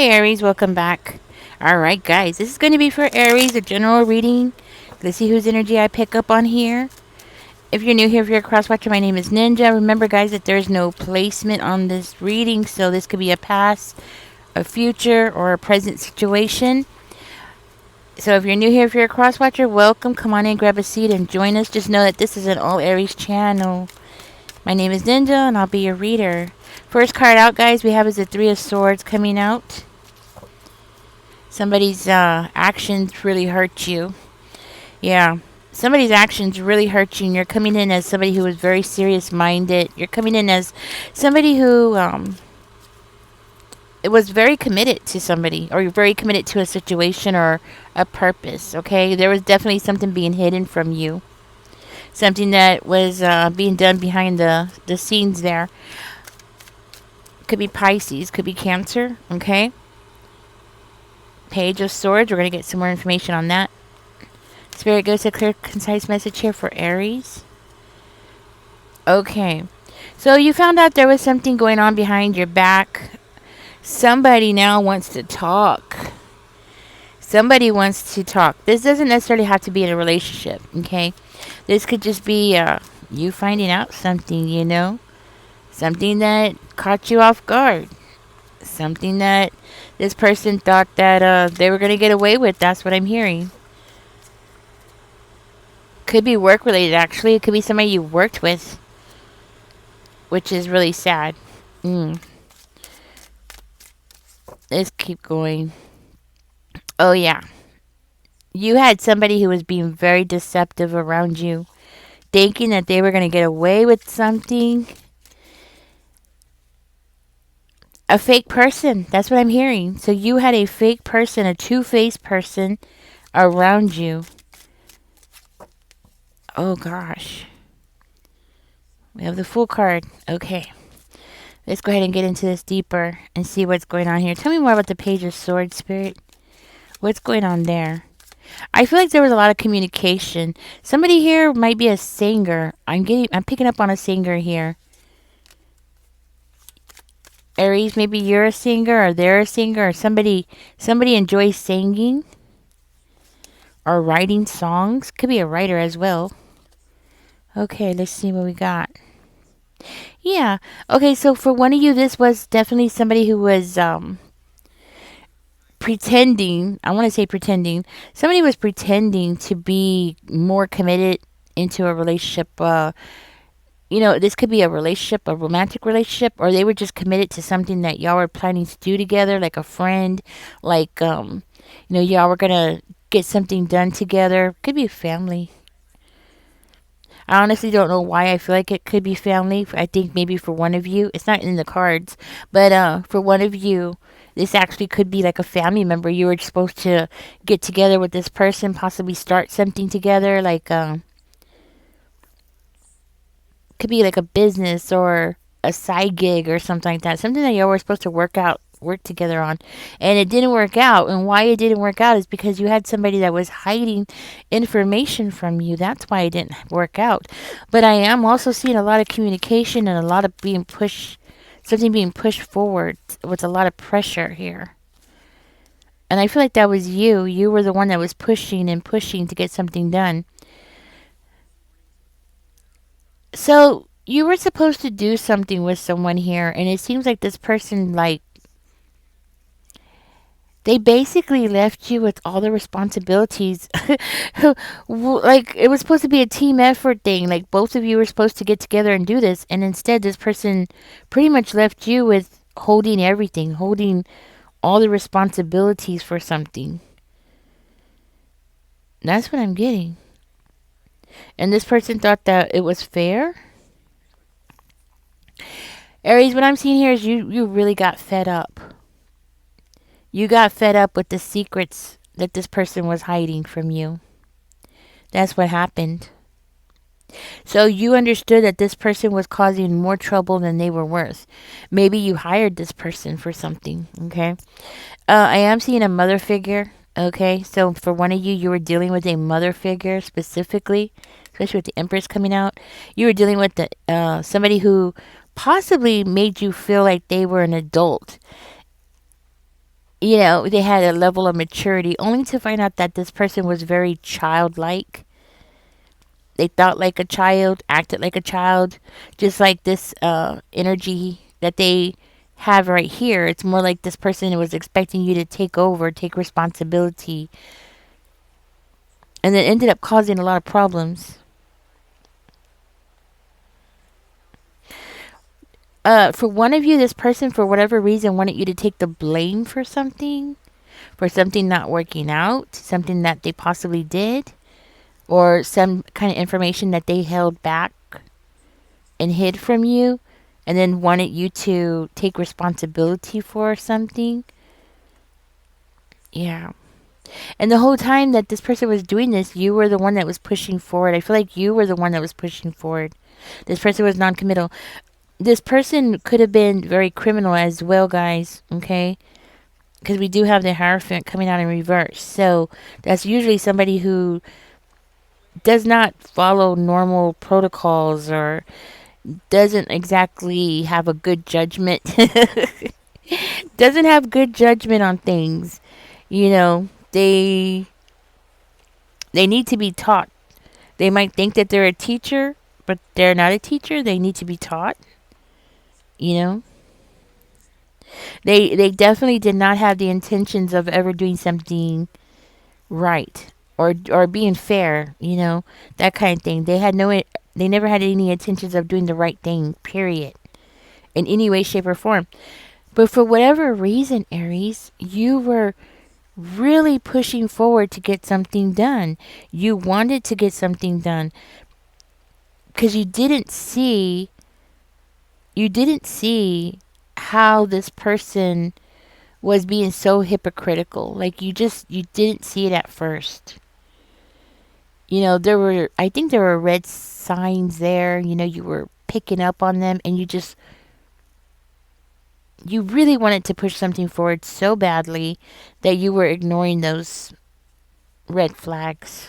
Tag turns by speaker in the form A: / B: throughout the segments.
A: Hey Aries, welcome back. Alright guys, this is going to be for Aries, a general reading. Let's see whose energy I pick up on here. If you're new here, if you're a cross-watcher, my name is Ninja. Remember guys that there's no placement on this reading, so this could be a past, a future, or a present situation. So if you're new here, if you're a cross-watcher, welcome. Come on in, grab a seat, and join us. Just know that this is an all Aries channel. My name is Ninja, and I'll be your reader. First card out, guys, we have is the Three of Swords coming out. Somebody's actions really hurt you. Yeah. Somebody's actions really hurt you, and you're coming in as somebody who is very serious-minded. You're coming in as somebody who it was very committed to somebody, or you're very committed to a situation or a purpose, okay? There was definitely something being hidden from you. Something that was being done behind the scenes there. Could be Pisces, could be Cancer, okay? Page of Swords, we're going to get some more information on that. Spirit gives a clear, concise message here for Aries. Okay. So you found out there was something going on behind your back. Somebody now wants to talk. Somebody wants to talk. This doesn't necessarily have to be in a relationship, okay? This could just be you finding out something, you know? Something that caught you off guard. Something that this person thought that they were going to get away with. That's what I'm hearing. Could be work related, actually. It could be somebody you worked with, which is really sad. Let's keep going. Oh, yeah. You had somebody who was being very deceptive around you, thinking that they were going to get away with something. A fake person. That's what I'm hearing. So you had a fake person, a two-faced person around you. Oh, gosh. We have the Fool card. Okay. Let's go ahead and get into this deeper and see what's going on here. Tell me more about the Page of Swords, Spirit. What's going on there? I feel like there was a lot of communication. Somebody here might be a singer. I'm picking up on a singer here. Aries, maybe you're a singer, or they're a singer, or somebody enjoys singing or writing songs. Could be a writer as well. Okay, let's see what we got. Yeah. Okay, so for one of you, this was definitely somebody who was pretending. I want to say pretending. Somebody was pretending to be more committed into a relationship. This could be a relationship, a romantic relationship, or they were just committed to something that y'all were planning to do together, like a friend, like, y'all were going to get something done together. Could be a family. I honestly don't know why I feel like it could be family. I think maybe for one of you, it's not in the cards, but for one of you, this actually could be like a family member. You were supposed to get together with this person, possibly start something together, like, could be like a business or a side gig or something like that. Something that y'all were supposed to work together on. And it didn't work out. And why it didn't work out is because you had somebody that was hiding information from you. That's why it didn't work out. But I am also seeing a lot of communication and a lot of something being pushed forward with a lot of pressure here. And I feel like that was you. You were the one that was pushing and pushing to get something done. So you were supposed to do something with someone here, and it seems like this person, like, they basically left you with all the responsibilities. Like, it was supposed to be a team effort thing. Like, both of you were supposed to get together and do this, and instead this person pretty much left you with holding everything, holding all the responsibilities for something. That's what I'm getting. And this person thought that it was fair. Aries, what I'm seeing here is you really got fed up. You got fed up with the secrets that this person was hiding from you. That's what happened. So you understood that this person was causing more trouble than they were worth. Maybe you hired this person for something, okay? I am seeing a mother figure, okay? So for one of you, you were dealing with a mother figure specifically, especially with the Empress coming out. You were dealing with somebody who possibly made you feel like they were an adult. they had a level of maturity, only to find out that this person was very childlike. They thought like a child, acted like a child, just like this energy that they have right here. It's more like this person was expecting you to take over, take responsibility, and it ended up causing a lot of problems. For one of you, this person, for whatever reason, wanted you to take the blame for something not working out, something that they possibly did, or some kind of information that they held back and hid from you, and then wanted you to take responsibility for something. Yeah. And the whole time that this person was doing this, you were the one that was pushing forward. I feel like you were the one that was pushing forward. This person was non committal. This person could have been very criminal as well, guys, okay? Because we do have the Hierophant coming out in reverse. So that's usually somebody who does not follow normal protocols or doesn't exactly have a good judgment. Doesn't have good judgment on things. They need to be taught. They might think that they're a teacher, but they're not a teacher. They need to be taught. You know, they definitely did not have the intentions of ever doing something right or being fair. That kind of thing. They never had any intentions of doing the right thing. Period. In any way, shape, or form. But for whatever reason, Aries, you were really pushing forward to get something done. You wanted to get something done because you didn't see how this person was being so hypocritical. Like you didn't see it at first. I think there were red signs there. You were picking up on them, and you really wanted to push something forward so badly that you were ignoring those red flags.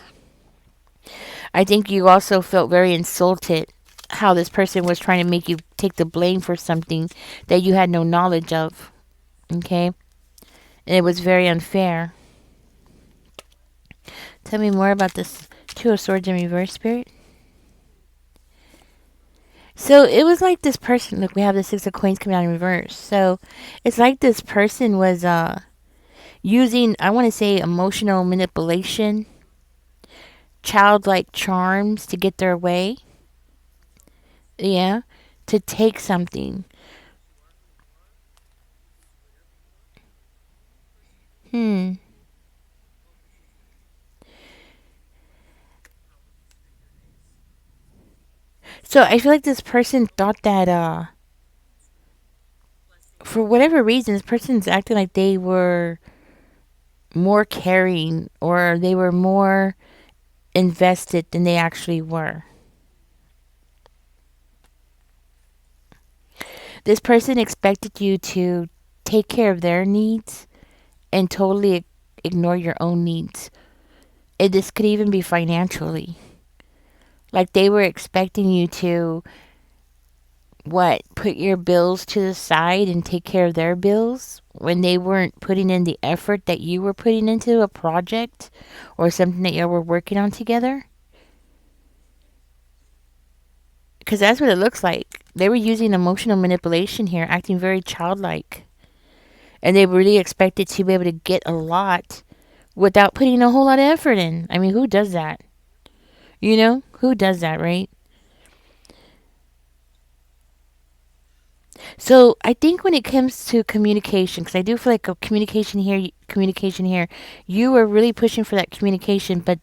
A: I think you also felt very insulted how this person was trying to make you take the blame for something that you had no knowledge of. Okay? And it was very unfair. Tell me more about this Two of Swords in reverse, Spirit. So it was like this person. Look, we have the Six of Coins coming out in reverse. So it's like this person was using, I want to say, emotional manipulation, childlike charms to get their way. Yeah, to take something. Hmm. So I feel like this person thought that for whatever reason this person's acting like they were more caring or they were more invested than they actually were. This person expected you to take care of their needs and totally ignore your own needs. And this could even be financially. Like they were expecting you to put your bills to the side and take care of their bills when they weren't putting in the effort that you were putting into a project or something that you were working on together. Because that's what it looks like. They were using emotional manipulation here, acting very childlike. And they really expected to be able to get a lot without putting a whole lot of effort in. I mean, who does that? Who does that, right? So I think when it comes to communication, because I do feel like a communication here, you were really pushing for that communication, but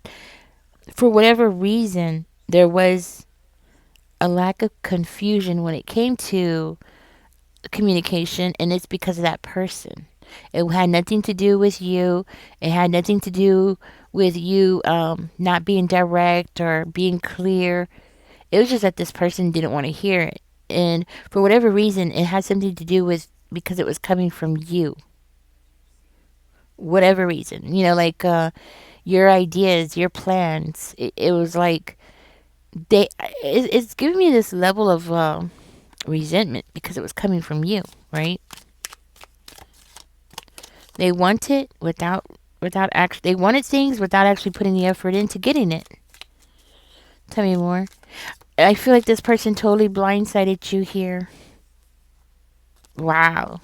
A: for whatever reason, there was a lack of confusion when it came to communication, and it's because of that person. It had nothing to do with you. It had nothing to do with you not being direct or being clear. It was just that this person didn't want to hear it. And for whatever reason, it had something to do with because it was coming from you. Whatever reason. Like your ideas, your plans. It was like it's giving me this level of resentment because it was coming from you, right? They want it without actually they wanted things without actually putting the effort into getting it. Tell me more. I feel like this person totally blindsided you here. Wow.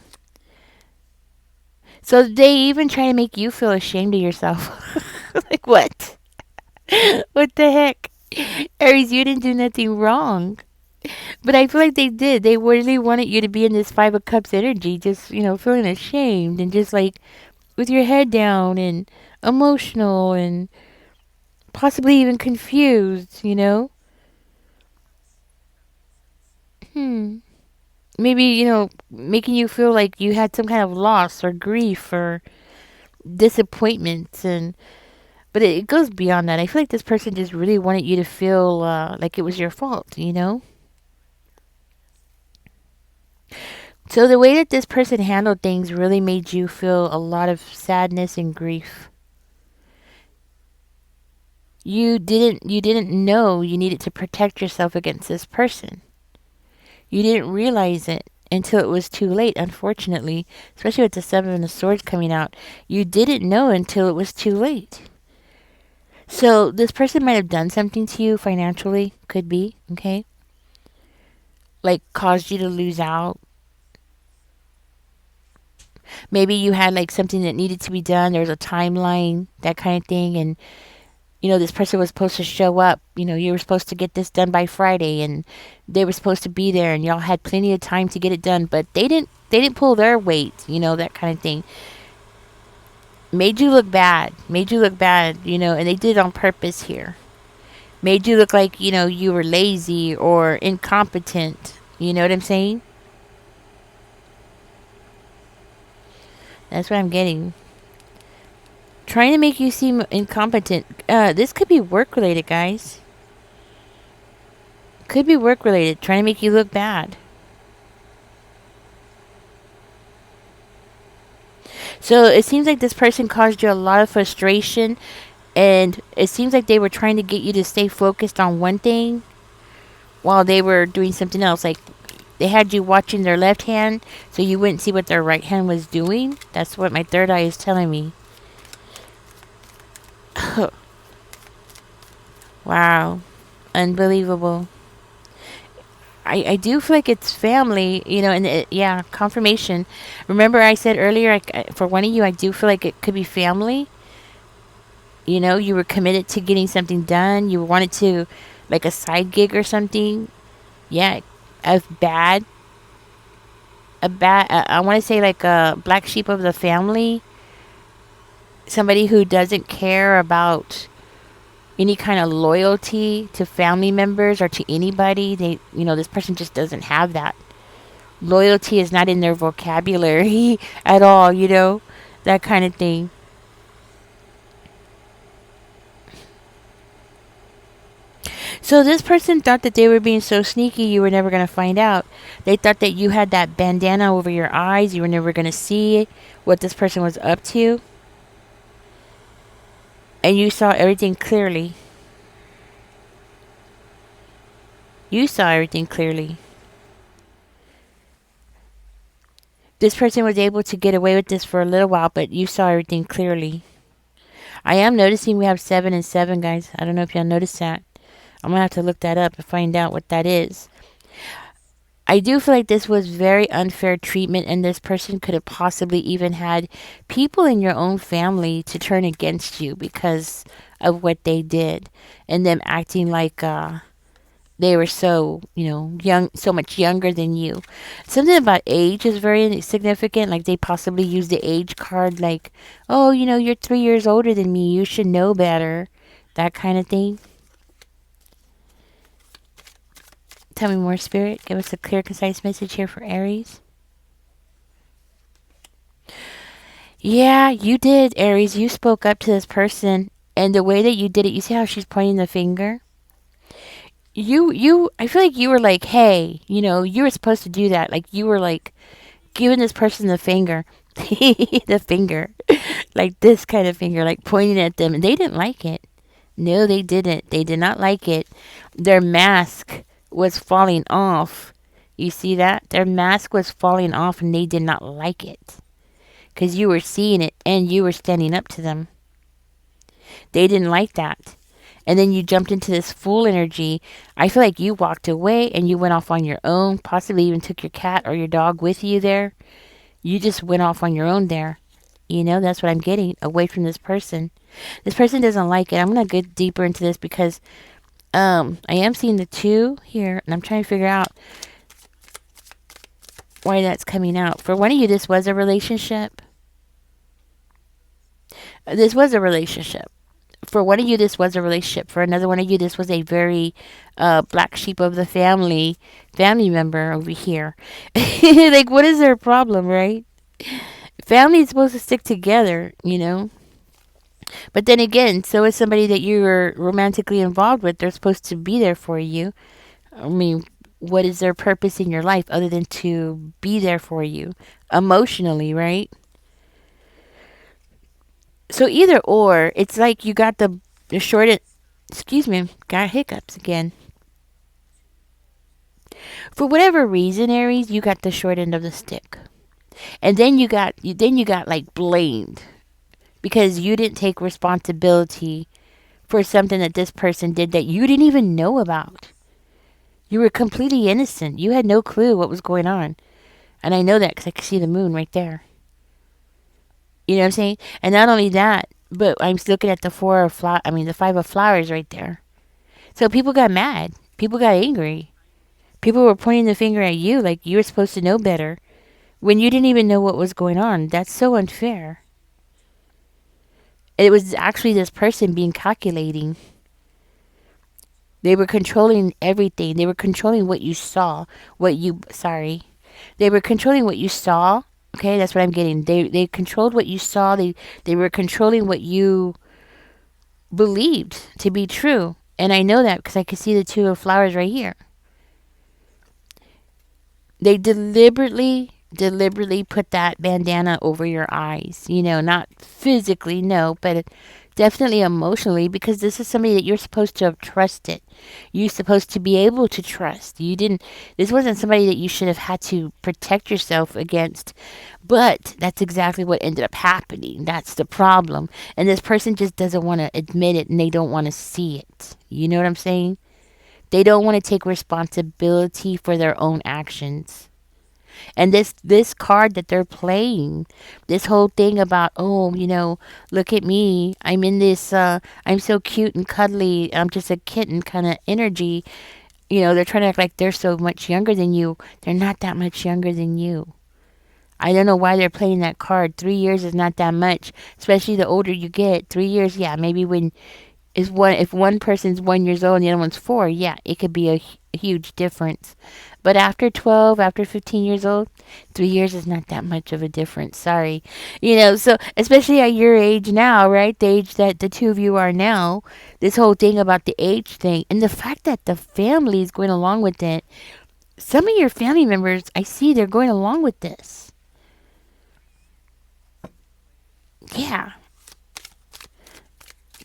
A: So they even try to make you feel ashamed of yourself. Like what? What the heck? Aries, you didn't do nothing wrong. But I feel like they did. They really wanted you to be in this Five of Cups energy, just, feeling ashamed and just like with your head down and emotional and possibly even confused. Hmm. Maybe, making you feel like you had some kind of loss or grief or disappointment. But it goes beyond that. I feel like this person just really wanted you to feel like it was your fault. So the way that this person handled things really made you feel a lot of sadness and grief. You didn't know you needed to protect yourself against this person. You didn't realize it until it was too late, unfortunately, especially with the Seven of Swords coming out. You didn't know until it was too late. So this person might have done something to you financially, could be, okay? Like caused you to lose out. Maybe you had like something that needed to be done. There was a timeline, that kind of thing, and this person was supposed to show up. You were supposed to get this done by Friday, and they were supposed to be there, and y'all had plenty of time to get it done, but they didn't. They didn't pull their weight. That kind of thing. Made you look bad. Made you look bad. And they did it on purpose here. Made you look like you were lazy or incompetent. You know what I'm saying? That's what I'm getting. Trying to make you seem incompetent. This could be work related, guys. Could be work related. Trying to make you look bad. So it seems like this person caused you a lot of frustration, and it seems like they were trying to get you to stay focused on one thing while they were doing something else. Like they had you watching their left hand so you wouldn't see what their right hand was doing. That's what my third eye is telling me. Wow. Unbelievable. I do feel like it's family, and yeah, confirmation. Remember, I said earlier, for one of you, I do feel like it could be family. You were committed to getting something done. You wanted to, like a side gig or something. Yeah, a bad, I want to say like a black sheep of the family. Somebody who doesn't care about any kind of loyalty to family members or to anybody. This person just doesn't have that. Loyalty is not in their vocabulary at all. That kind of thing. So this person thought that they were being so sneaky you were never going to find out. They thought that you had that bandana over your eyes. You were never going to see what this person was up to. And you saw everything clearly. You saw everything clearly. This person was able to get away with this for a little while, but you saw everything clearly. I am noticing we have 7 and 7, guys. I don't know if y'all noticed that. I'm going to have to look that up and find out what that is. I do feel like this was very unfair treatment, and this person could have possibly even had people in your own family to turn against you because of what they did, and them acting like they were so, young, so much younger than you. Something about age is very significant. Like they possibly use the age card, like, oh, you're 3 years older than me. You should know better. That kind of thing. Tell me more, Spirit. Give us a clear, concise message here for Aries. Yeah, you did, Aries. You spoke up to this person. And the way that you did it, you see how she's pointing the finger? I feel like you were like, hey, you were supposed to do that. Like you were like giving this person the finger. The finger. Like this kind of finger, like pointing at them. And they didn't like it. No, they didn't. They did not like it. Their mask was falling off. You see that? Their mask was falling off and they did not like it. because you were seeing it and you were standing up to them. They didn't like that. And then you jumped into this fool energy. I feel like you walked away and you went off on your own, possibly even took your cat or your dog with you there. You just went off on your own there. That's what I'm getting away from this person. This person doesn't like it. I'm going to get deeper into this because I am seeing the two here and I'm trying to figure out why that's coming out. For one of you, this was a relationship. This was a relationship. For one of you, this was a relationship. For another one of you, this was a very black sheep of the family member over here. Like, what is their problem, right? Family is supposed to stick together. But then again, so is somebody that you're romantically involved with. They're supposed to be there for you. I mean, what is their purpose in your life other than to be there for you emotionally, right? So either or, it's like you got the short. Excuse me, got hiccups again. For whatever reason, Aries, you got the short end of the stick, and then you got like blamed because you didn't take responsibility for something that this person did that you didn't even know about. You were completely innocent. You had no clue what was going on, and I know that because I can see the moon right there. You know what I'm saying? And not only that, but I'm looking at the the five of flowers right there. So people got mad. People got angry. People were pointing the finger at you like you were supposed to know better when you didn't even know what was going on. That's so unfair. It was actually this person being calculating. They were controlling everything. They were controlling what you saw. Sorry. They were controlling what you saw. Okay, that's what I'm getting. They controlled what you saw. They were controlling what you believed to be true. And I know that because I can see the two of flowers right here. They deliberately put that bandana over your eyes. Not physically, no, but definitely emotionally because this is somebody that you're supposed to have trusted. You're supposed to be able to trust. This wasn't somebody that you should have had to protect yourself against. But that's exactly what ended up happening. That's the problem. And this person just doesn't want to admit it and they don't want to see it. You know what I'm saying? They don't want to take responsibility for their own actions. And this card that they're playing, this whole thing about, look at me, I'm in this I'm so cute and cuddly, I'm just a kitten kind of energy. They're trying to act like they're so much younger than you. They're not that much younger than you. I don't know why they're playing that card. 3 years is not that much, especially the older you get. 3 years, yeah, maybe when is one if one person's 1 years old and the other one's four, yeah, it could be a huge difference. But after 12, after 15 years old, 3 years is not that much of a difference. Sorry. So especially at your age now, right? The age that the two of you are now, this whole thing about the age thing and the fact that the family is going along with it. Some of your family members, I see they're going along with this. Yeah.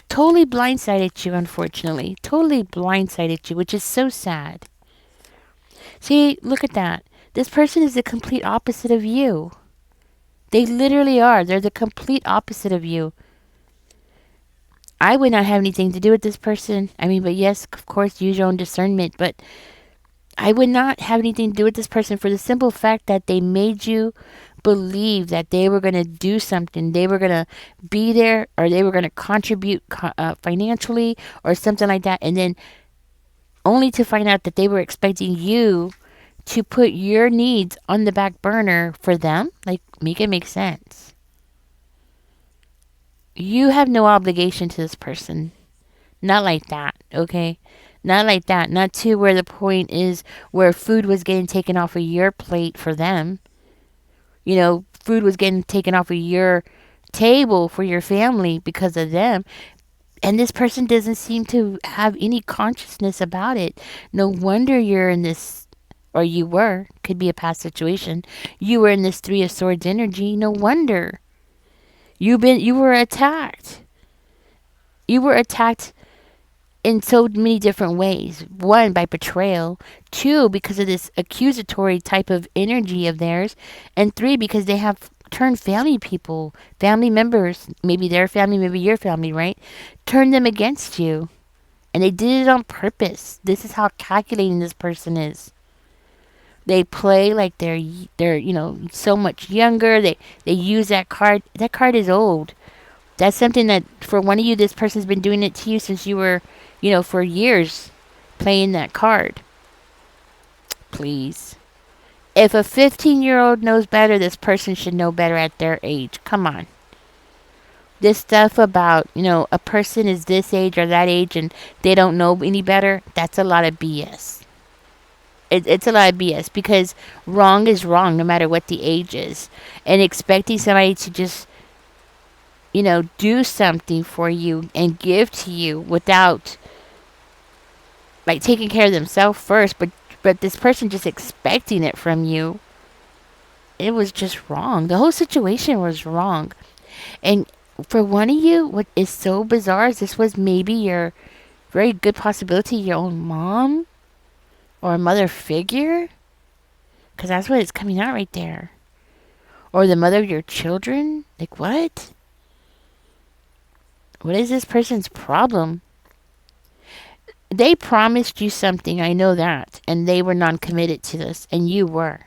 A: Totally blindsided you, unfortunately. Totally blindsided you, which is so sad. See, look at that. This person is the complete opposite of you. They literally are. They're the complete opposite of you. I would not have anything to do with this person. I mean, but yes, of course, use your own discernment. But I would not have anything to do with this person for the simple fact that they made you believe that they were going to do something. They were going to be there or they were going to contribute financially or something like that. And then only to find out that they were expecting you to put your needs on the back burner for them. Like, make it make sense. You have no obligation to this person. Not like that, okay? Not like that. Not to where the point is where food was getting taken off of your plate for them. Food was getting taken off of your table for your family because of them. And this person doesn't seem to have any consciousness about it. No wonder you're in this, or you were, could be a past situation. You were in this Three of Swords energy. No wonder. You were attacked. You were attacked in so many different ways. One, by betrayal. Two, because of this accusatory type of energy of theirs. And three, because they have turn family people, family members, maybe their family, maybe your family, right? Turn them against you. And they did it on purpose. This is how calculating this person is. They play like they're so much younger. They use that card. That card is old. That's something that for one of you, this person's been doing it to you since you were, for years, playing that card. Please. If a 15-year-old knows better, this person should know better at their age. Come on. This stuff about, a person is this age or that age and they don't know any better, that's a lot of BS. It's a lot of BS because wrong is wrong no matter what the age is. And expecting somebody to just, do something for you and give to you without, like, taking care of themselves first, but this person just expecting it from you, it was just wrong. The whole situation was wrong. And for one of you, what is so bizarre is this was maybe your very good possibility, your own mom or a mother figure, because that's what it's coming out right there, or the mother of your children. Like, what? What is this person's problem? They promised you something, I know that, and they were non-committed to this, and you were.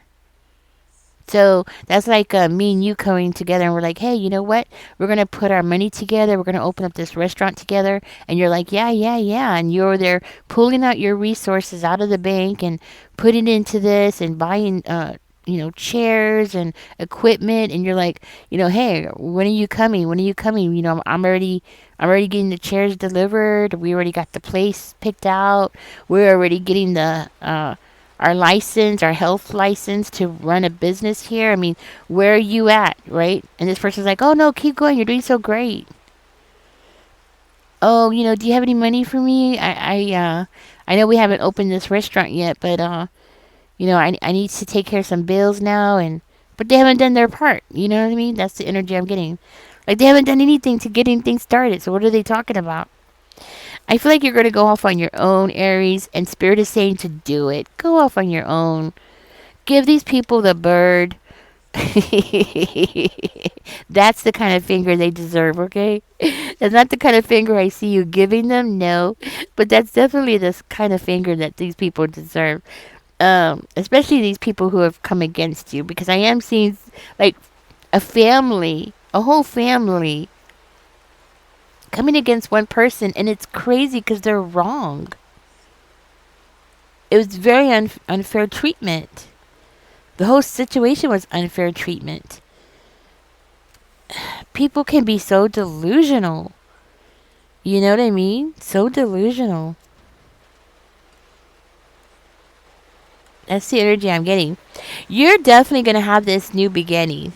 A: So that's like me and you coming together and we're like, hey, you know what? We're going to put our money together. We're going to open up this restaurant together. And you're like, yeah, yeah, yeah. And you're there pulling out your resources out of the bank and putting it into this and buying, chairs and equipment. And you're like, hey, when are you coming? When are you coming? I'm already getting the chairs delivered. We already got the place picked out. We're already getting the, our license, our health license to run a business here. I mean, where are you at, right? And this person's like, oh no, keep going. You're doing so great. Oh, do you have any money for me? I know we haven't opened this restaurant yet, but I need to take care of some bills now, but they haven't done their part. You know what I mean? That's the energy I'm getting. Like they haven't done anything to get anything started. So what are they talking about? I feel like you're going to go off on your own, Aries, and Spirit is saying to do it. Go off on your own. Give these people the bird. That's the kind of finger they deserve, okay? That's not the kind of finger I see you giving them, no. But that's definitely the kind of finger that these people deserve. Especially these people who have come against you. Because I am seeing, like, a whole family coming against one person, and it's crazy because they're wrong. It was very unfair treatment. The whole situation was unfair treatment. People can be so delusional. You know what I mean? So delusional. That's the energy I'm getting. You're definitely going to have this new beginning.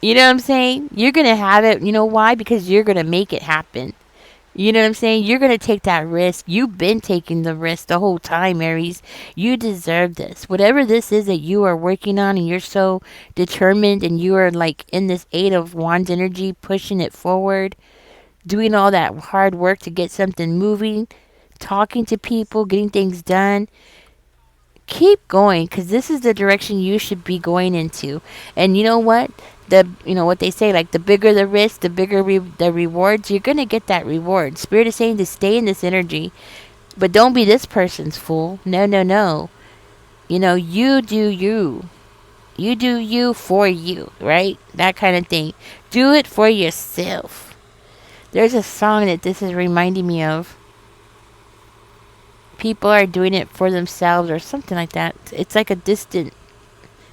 A: You know what I'm saying? You're going to have it. You know why? Because you're going to make it happen. You know what I'm saying? You're going to take that risk. You've been taking the risk the whole time, Aries. You deserve this. Whatever this is that you are working on and you're so determined and you are like in this Eight of Wands energy, pushing it forward, doing all that hard work to get something moving, talking to people, getting things done. Keep going because this is the direction you should be going into. And you know what? What they say, like the bigger the risk, the bigger the rewards. You're gonna get that reward. Spirit is saying to stay in this energy, but don't be this person's fool. No, no, no. You do you. You do you for you, right? That kind of thing. Do it for yourself. There's a song that this is reminding me of. People are doing it for themselves or something like that. It's like a distant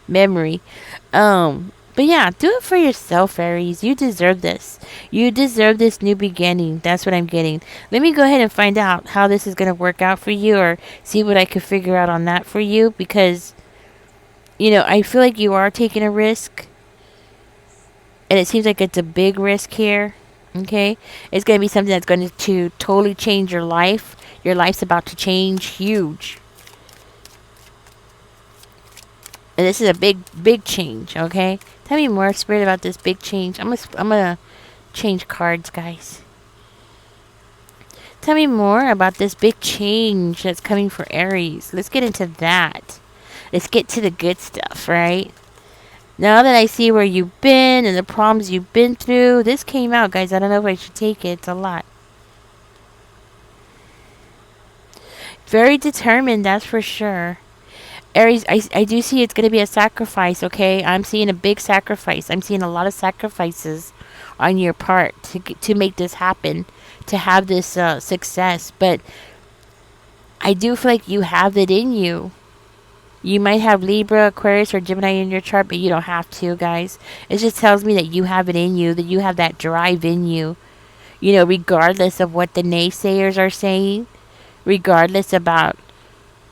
A: memory. But yeah, do it for yourself, Aries. You deserve this. You deserve this new beginning. That's what I'm getting. Let me go ahead and find out how this is going to work out for you, or see what I could figure out on that for you, because I feel like you are taking a risk, and it seems like it's a big risk here. Okay? It's going to be something that's going to totally change your life. Your life's about to change huge. And this is a big change, okay? Tell me more, Spirit, about this big change. I'm gonna change cards, guys. Tell me more about this big change that's coming for Aries. Let's get into that. Let's get to the good stuff, right? Now that I see where you've been and the problems you've been through, this came out, guys. I don't know if I should take it. It's a lot. Very determined, that's for sure. Aries, I do see it's going to be a sacrifice, okay? I'm seeing a big sacrifice. I'm seeing a lot of sacrifices on your part to make this happen, to have this success. But I do feel like you have it in you. You might have Libra, Aquarius, or Gemini in your chart, but you don't have to, guys. It just tells me that you have it in you, that you have that drive in you. You know, regardless of what the naysayers are saying, regardless about,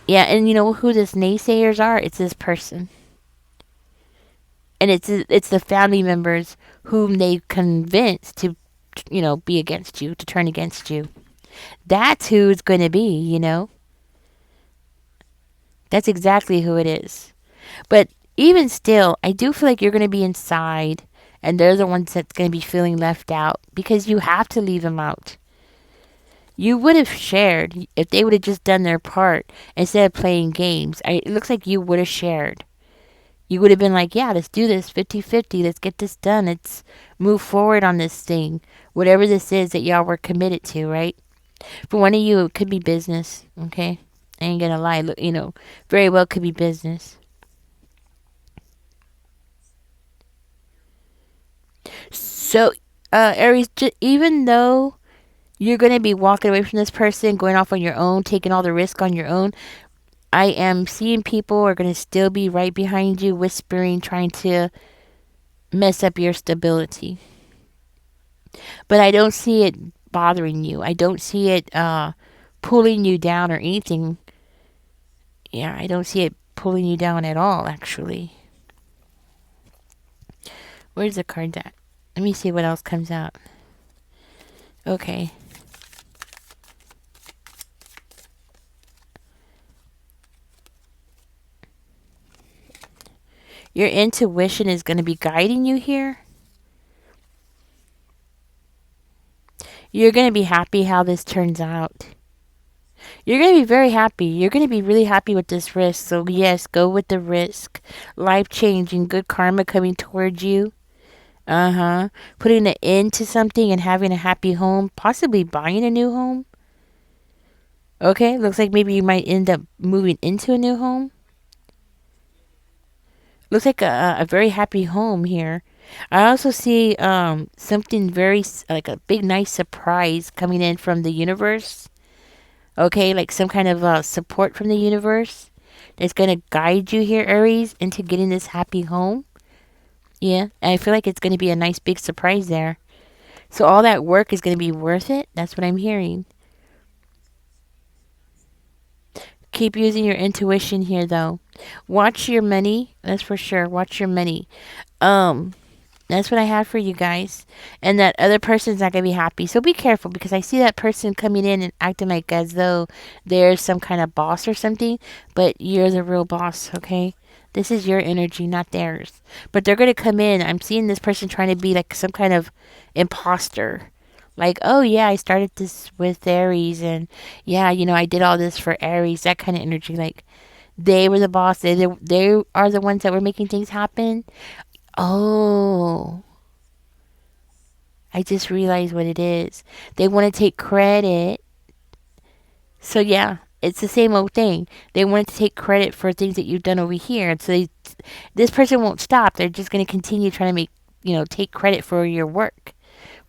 A: yeah, and you know who this naysayers are? It's this person. And it's the family members whom they convince to, be against you, to turn against you. That's who it's going to be. That's exactly who it is. But even still, I do feel like you're going to be inside, and they're the ones that's going to be feeling left out because you have to leave them out. You would have shared if they would have just done their part instead of playing games. It looks like you would have shared. You would have been like, yeah, let's do this 50-50. Let's get this done. Let's move forward on this thing. Whatever this is that y'all were committed to, right? For one of you, it could be business, okay? I ain't gonna lie. Look, very well could be business. So, Aries, even though you're going to be walking away from this person, going off on your own, taking all the risk on your own, I am seeing people are going to still be right behind you, whispering, trying to mess up your stability. But I don't see it bothering you. I don't see it pulling you down or anything. Yeah, I don't see it pulling you down at all, actually. Where's the card at? Let me see what else comes out. Okay. Your intuition is going to be guiding you here. You're going to be happy how this turns out. You're going to be very happy. You're going to be really happy with this risk. So, yes, go with the risk. Life changing, good karma coming towards you. Uh huh. Putting an end to something and having a happy home. Possibly buying a new home. Okay, looks like maybe you might end up moving into a new home. Looks like a very happy home here. I also see something very like a big nice surprise coming in from the universe. Okay, like some kind of support from the universe that's going to guide you here, Aries, into getting this happy home. Yeah, and I feel like it's going to be a nice big surprise there. So all that work is going to be worth it. That's what I'm hearing. Keep using your intuition here, though. Watch your money. That's for sure. Watch your money. Um, That's what I have for you guys. And that other person's not going to be happy. So be careful because I see that person coming in and acting like as though they're some kind of boss or something, but you're the real boss, okay? This is your energy, not theirs. But they're going to come in. I'm seeing this person trying to be like some kind of imposter. Like, oh yeah, I started this with Aries, and yeah, I did all this for Aries. That kind of energy. Like, they were the boss. They are the ones that were making things happen. Oh, I just realized what it is. They want to take credit. So yeah, it's the same old thing. They want to take credit for things that you've done over here. And so this person won't stop. They're just going to continue trying to take credit for your work,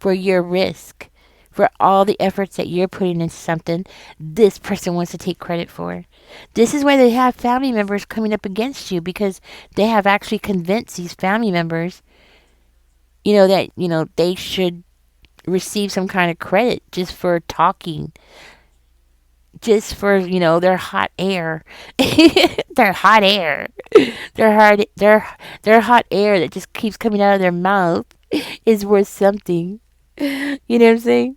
A: for your risk, for all the efforts that you're putting into something. This person wants to take credit for. This is why they have family members coming up against you because they have actually convinced these family members that they should receive some kind of credit just for talking, just for their hot air, their hot air, their hot air that just keeps coming out of their mouth is worth something. You know what I'm saying?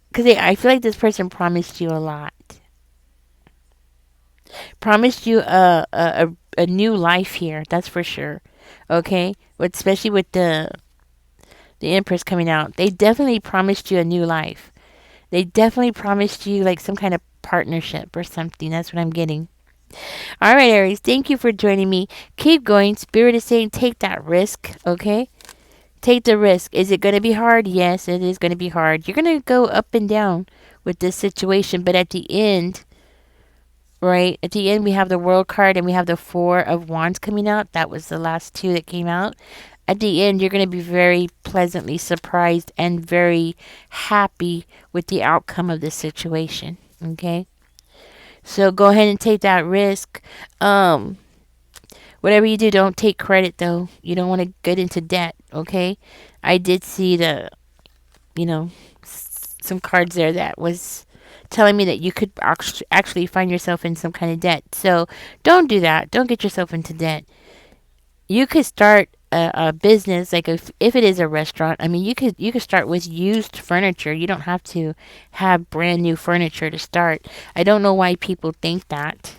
A: Because I feel like this person promised you a lot, promised you a new life here. That's for sure. Okay, but especially with the Empress coming out, they definitely promised you a new life. They definitely promised you like some kind of partnership or something. That's what I'm getting. All right, Aries, thank you for joining me. Keep going. Spirit is saying take that risk, okay? Take the risk. Is it going to be hard? Yes, it is going to be hard. You're going to go up and down with this situation, but at the end, right? At the end, we have the World card and we have the Four of Wands coming out. That was the last two that came out. At the end, you're going to be very pleasantly surprised and very happy with the outcome of this situation, okay? So go ahead and take that risk. Um, Whatever you do, don't take credit though. You don't want to get into debt, okay? I did see you know, some cards there that was telling me that you could actually find yourself in some kind of debt. So don't do that. Don't get yourself into debt. You could start a business like if it is a restaurant. I mean, you could start with used furniture. You don't have to have brand new furniture to start. I don't know why people think that.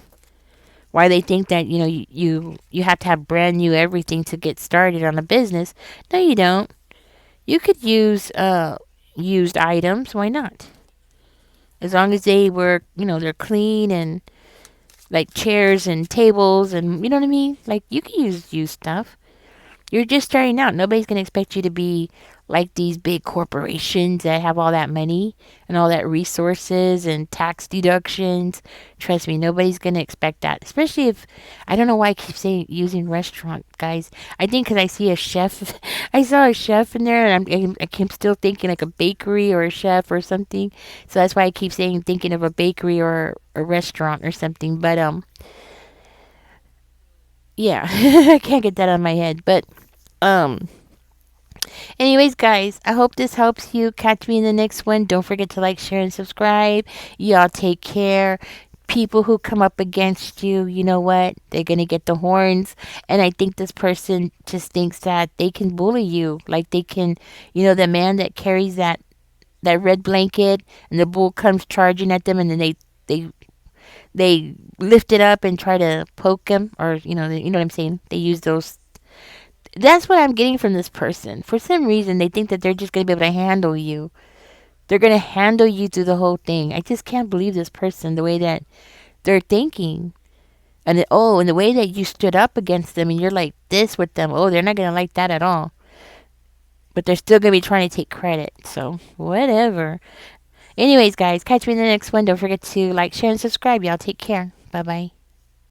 A: Why they think that you have to have brand new everything to get started on a business. No, you don't. You could use used items. Why not? As long as they were, they're clean and like chairs and tables and you know what I mean. Like you can use used stuff. You're just starting out. Nobody's going to expect you to be like these big corporations that have all that money and all that resources and tax deductions. Trust me, nobody's going to expect that. Especially if, I don't know why I keep saying using restaurant, guys. I think because I see a chef. I saw a chef in there and I'm still thinking like a bakery or a chef or something. So that's why I keep saying thinking of a bakery or a restaurant or something. But, yeah, I can't get that out of my head. But, um, anyways, guys, I hope this helps you. Catch me in the next one. Don't forget to like, share, and subscribe. Y'all take care. People who come up against you, you know what? They're going to get the horns. And I think this person just thinks that they can bully you. Like they can, the man that carries that red blanket and the bull comes charging at them and then they, they lift it up and try to poke him or, you know what I'm saying? They use those. That's what I'm getting from this person. For some reason, they think that they're just going to be able to handle you. They're going to handle you through the whole thing. I just can't believe this person, the way that they're thinking. And the way that you stood up against them and you're like this with them. Oh, they're not going to like that at all. But they're still going to be trying to take credit. So, whatever. Anyways, guys, catch me in the next one. Don't forget to like, share, and subscribe. Y'all take care. Bye bye.